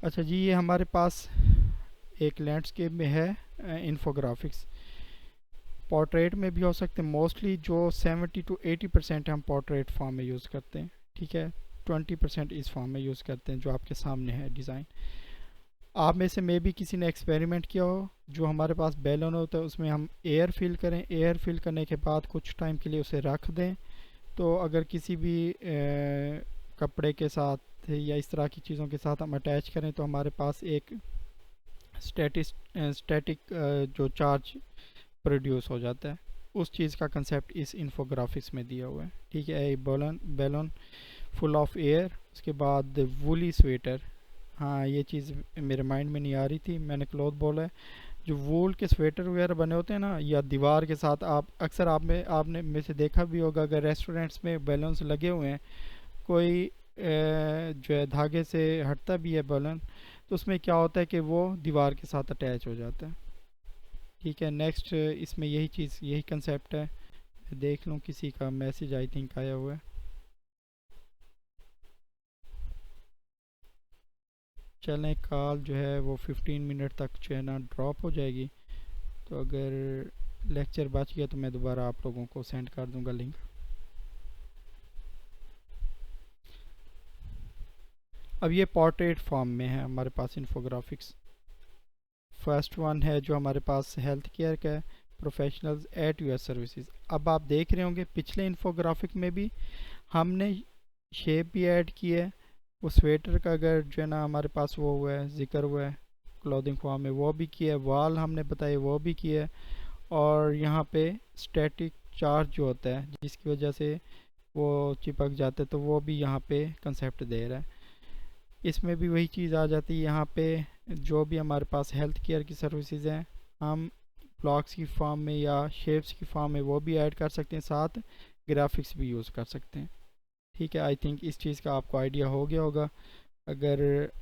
अच्छा जी, ये हमारे पास एक लैंडस्केप में है इन्फोग्राफिक्स। पोर्ट्रेट में भी हो सकते हैं, मोस्टली जो 70 to 80% हम पोर्ट्रेट फॉर्म में यूज़ करते हैं। ठीक है, 20% इस फॉर्म में यूज़ करते हैं जो आपके सामने है डिज़ाइन। आप में से मे भी किसी ने एक्सपेरिमेंट किया हो, जो हमारे पास बैलून होता है उसमें हम एयर फिल करें, एयर फिल करने के बाद कुछ टाइम के लिए उसे रख दें। तो अगर किसी भी कपड़े के साथ या इस तरह की चीज़ों के साथ हम अटैच करें तो हमारे पास एक स्टैटिक जो चार्ज प्रोड्यूस हो जाता है। उस चीज़ का कंसेप्ट इस इन्फोग्राफिक्स में दिया हुआ है। ठीक है, एक balloon balloon full of air, उसके बाद वूली स्वेटर। हाँ, ये चीज़ मेरे माइंड में नहीं आ रही थी, मैंने क्लॉथ बोला है। जो वूल के स्वेटर वगैरह बने होते हैं ना, या दीवार के साथ आप अक्सर आपने में से देखा भी होगा, अगर रेस्टोरेंट्स में बैलून्स लगे हुए हैं, कोई जो है धागे से हटता भी है बैलून, तो उसमें क्या होता है कि वो दीवार के साथ अटैच हो जाता है। ठीक है, नेक्स्ट इसमें यही चीज़, यही कंसेप्ट है। देख लूँ, किसी का मैसेज आई थिंक आया हुआ है। चलें, कॉल जो है वो 15 मिनट तक जो है ना ड्रॉप हो जाएगी। तो अगर लेक्चर बच गया तो मैं दोबारा आप लोगों को सेंड कर दूंगा लिंक। अब ये पोर्ट्रेट फॉर्म में है हमारे पास इन्फोग्राफिक्स। फर्स्ट वन है जो हमारे पास हेल्थ केयर का है, प्रोफेशनल्स एट यूर सर्विसेज। अब आप देख रहे होंगे पिछले इन्फोग्राफिक में भी हमने शेप भी ऐड की है। वो स्वेटर का अगर जो है ना हमारे पास वो हुआ है, जिक्र हुआ है क्लोथिंग फॉर्म में, वो भी किया है। वॉल हमने बताया, वो भी किया है। और यहाँ पे स्टैटिक चार्ज जो होता है जिसकी वजह से वो चिपक जाते, तो वो भी यहाँ पे कंसेप्ट दे रहा है। इसमें भी वही चीज़ आ जाती है। यहाँ पे जो भी हमारे पास हेल्थ केयर की सर्विसेज हैं, हम ब्लॉक्स की फॉर्म में या शेप्स की फॉर्म में वो भी ऐड कर सकते हैं, साथ ग्राफिक्स भी यूज़ कर सकते हैं। ठीक है, आई थिंक इस चीज़ का आपको आइडिया हो गया होगा। अगर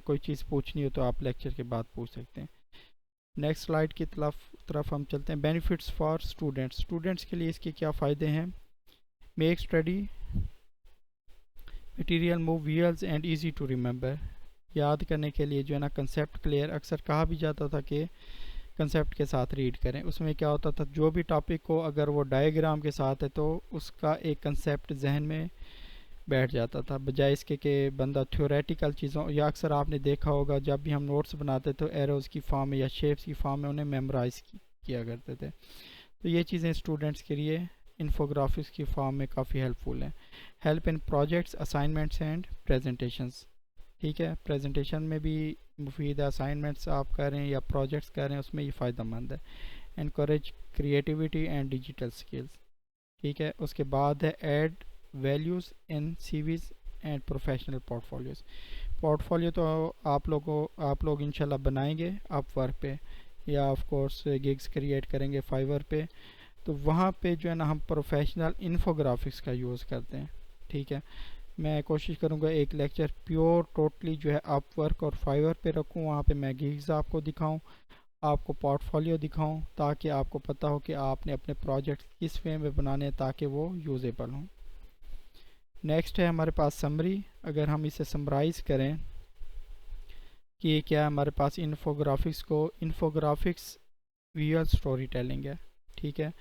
कोई चीज़ पूछनी हो तो आप लेक्चर के बाद पूछ सकते हैं। नेक्स्ट स्लाइड की तरफ हम चलते हैं। Benefits for students. स्टूडेंट्स के लिए इसके क्या फ़ायदे हैं? मेक स्टडी मटेरियल मूव वियर्स एंड इजी टू रिमेंबर। याद करने के लिए जो है ना कंसेप्ट क्लियर, अक्सर कहा भी जाता था कि कंसेप्ट के साथ रीड करें। उसमें क्या होता था, जो भी टॉपिक हो अगर वो डायग्राम के साथ है तो उसका एक कंसेप्ट जहन में बैठ जाता था, बजाय इसके कि बंदा थ्योरेटिकल चीज़ों, या अक्सर आपने देखा होगा जब भी हम नोट्स बनाते तो एरोज़ की फॉर्म में या शेप्स की फॉर्म में उन्हें मेमोराइज किया करते थे। तो ये चीज़ें स्टूडेंट्स के लिए इन्फोग्राफिक्स की फॉर्म में काफ़ी हेल्पफुल हैं। Help in projects, assignments and presentations. ठीक है, प्रेजेंटेशन में भी मुफीद है, असाइनमेंट्स आप करें या प्रोजेक्ट्स करें उसमें ये फ़ायदेमंद है। इनक्रेज क्रिएटिविटी एंड डिजिटल स्किल्स। ठीक है, उसके बाद है add values in CVs and professional portfolios. Portfolio तो आप लोग इंशाल्लाह बनाएंगे अपवर्क पे, या ऑफ कोर्स गिग्स क्रिएट करेंगे फाइवर पे। तो वहाँ पे जो है ना हम प्रोफेशनल इन्फोग्राफिक्स का यूज़ करते हैं। ठीक है, मैं कोशिश करूँगा एक लेक्चर प्योर टोटली जो है अपवर्क और फाइवर पे रखूँ, वहाँ पे मैं गिग्स आपको दिखाऊँ, आपको पोर्टफोलियो दिखाऊँ, ताकि आपको पता हो कि आपने अपने प्रोजेक्ट किस वे में बनाने हैं ताकि वो यूजेबल हों। नेक्स्ट है हमारे पास समरी। अगर हम इसे समराइज़ करें कि क्या है, हमारे पास इन्फोग्राफिक्स विजुअल स्टोरी टेलिंग है। ठीक है,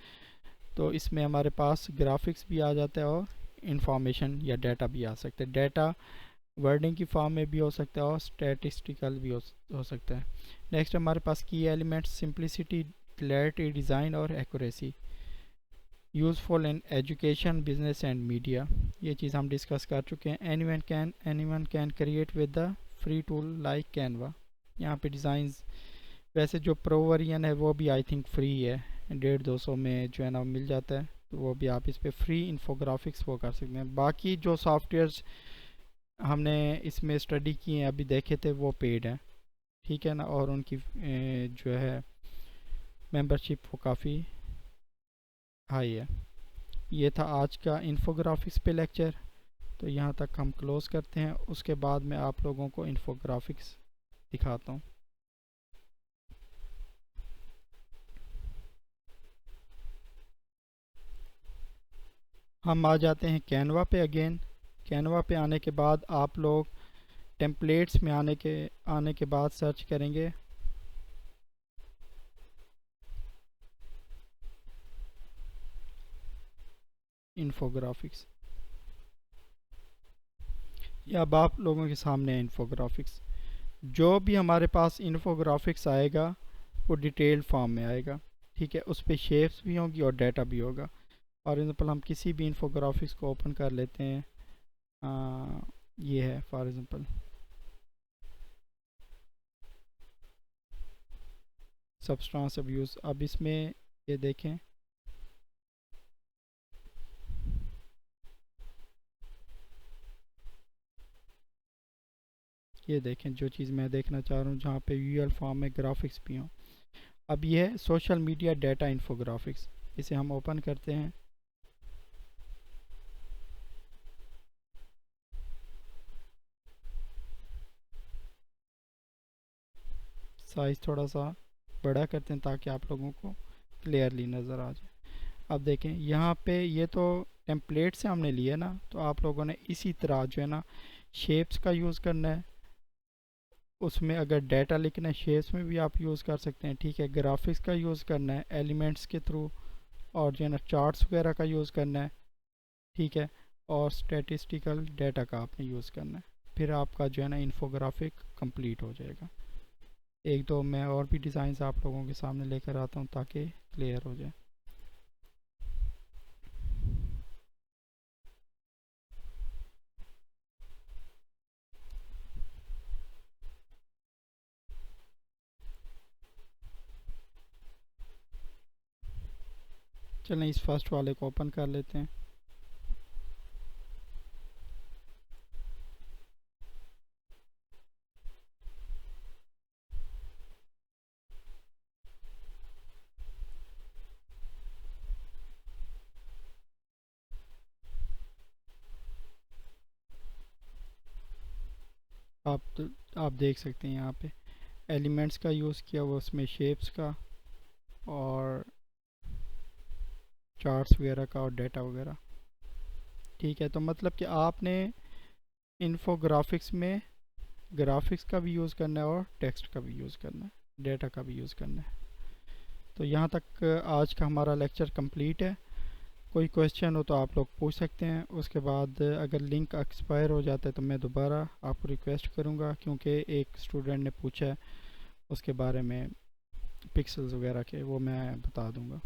तो इसमें हमारे पास ग्राफिक्स भी आ जाता है और इंफॉर्मेशन या डाटा भी आ सकता है। डाटा वर्डिंग की फॉर्म में भी हो सकता है और स्टैटिस्टिकल भी हो सकता है। नेक्स्ट हमारे पास की एलिमेंट्स, सिंप्लिसिटी, क्लैरिटी, डिज़ाइन और accuracy. Useful in education, business and media. ये चीज़ हम डिस्कस कर चुके हैं। Anyone can create with the free tool like Canva. यहाँ पे डिज़ाइंस, वैसे जो प्रो वर्जन है वो भी आई थिंक फ्री है, 150-200 में जो है ना मिल जाता है। तो वो भी आप इस पर फ्री इन्फोग्राफिक्स वो कर सकते हैं। बाकी जो सॉफ्टवेयर्स हमने इसमें स्टडी किए हैं, अभी देखे थे, वो पेड हैं। ठीक है ना, और उनकी जो है मेंबरशिप वो काफ़ी हाई है। ये था आज का इन्फोग्राफिक्स पे लेक्चर। तो यहाँ तक हम क्लोज़ करते हैं, उसके बाद मैं आप लोगों को इन्फोग्राफिक्स दिखाता हूँ। हम आ जाते हैं कैनवा पे अगेन। कैनवा पे आने के बाद आप लोग टेम्पलेट्स में आने के बाद सर्च करेंगे इन्फोग्राफिक्स। ये अब आप लोगों के सामने है इन्फोग्राफिक्स। जो भी हमारे पास इन्फोग्राफिक्स आएगा वो डिटेल्ड फॉर्म में आएगा, ठीक है। उस पर शेप्स भी होंगी और डाटा भी होगा। फॉर एग्ज़ाम्पल हम किसी भी इन्फोग्राफिक्स को ओपन कर लेते हैं। ये है फॉर एग्ज़ाम्पल सब्सटेंस अब्यूज़। अब इसमें ये देखें, ये देखें जो चीज़ मैं देखना चाह रहा हूँ, जहाँ पे यूएल फॉर्म में ग्राफिक्स भी हों। अब ये है सोशल मीडिया डाटा इन्फोग्राफिक्स। इसे हम ओपन करते हैं। साइज़ थोड़ा सा बड़ा करते हैं ताकि आप लोगों को क्लियरली नज़र आ जाए। अब देखें यहाँ पे ये तो टेम्पलेट से हमने लिए ना, तो आप लोगों ने इसी तरह जो है ना शेप्स का यूज़ करना है। उसमें अगर डाटा लिखना है शेप्स में भी आप यूज़ कर सकते हैं, ठीक है। ग्राफिक्स का यूज़ करना है एलिमेंट्स के थ्रू, और जो है ना चार्ट्स वगैरह का यूज़ करना है, ठीक है। और स्टैटिस्टिकल डाटा का आपने यूज़ करना है। फिर आपका जो है ना इन्फोग्राफिक कंप्लीट हो जाएगा। एक दो मैं और भी डिज़ाइंस आप लोगों के सामने लेकर आता हूँ ताकि क्लियर हो जाए। चलें इस फर्स्ट वाले को ओपन कर लेते हैं। आप देख सकते हैं यहाँ पे एलिमेंट्स का यूज़ किया हुआ, उसमें शेप्स का और चार्ट्स वगैरह का और डाटा वगैरह, ठीक है। तो मतलब कि आपने इन्फोग्राफिक्स में ग्राफिक्स का भी यूज़ करना है और टेक्स्ट का भी यूज़ करना है, डाटा का भी यूज़ करना है। तो यहाँ तक आज का हमारा लेक्चर कंप्लीट है। कोई क्वेश्चन हो तो आप लोग पूछ सकते हैं। उसके बाद अगर लिंक एक्सपायर हो जाता है तो मैं दोबारा आपको रिक्वेस्ट करूँगा, क्योंकि एक स्टूडेंट ने पूछा है उसके बारे में पिक्सेल्स वगैरह के, वो मैं बता दूँगा।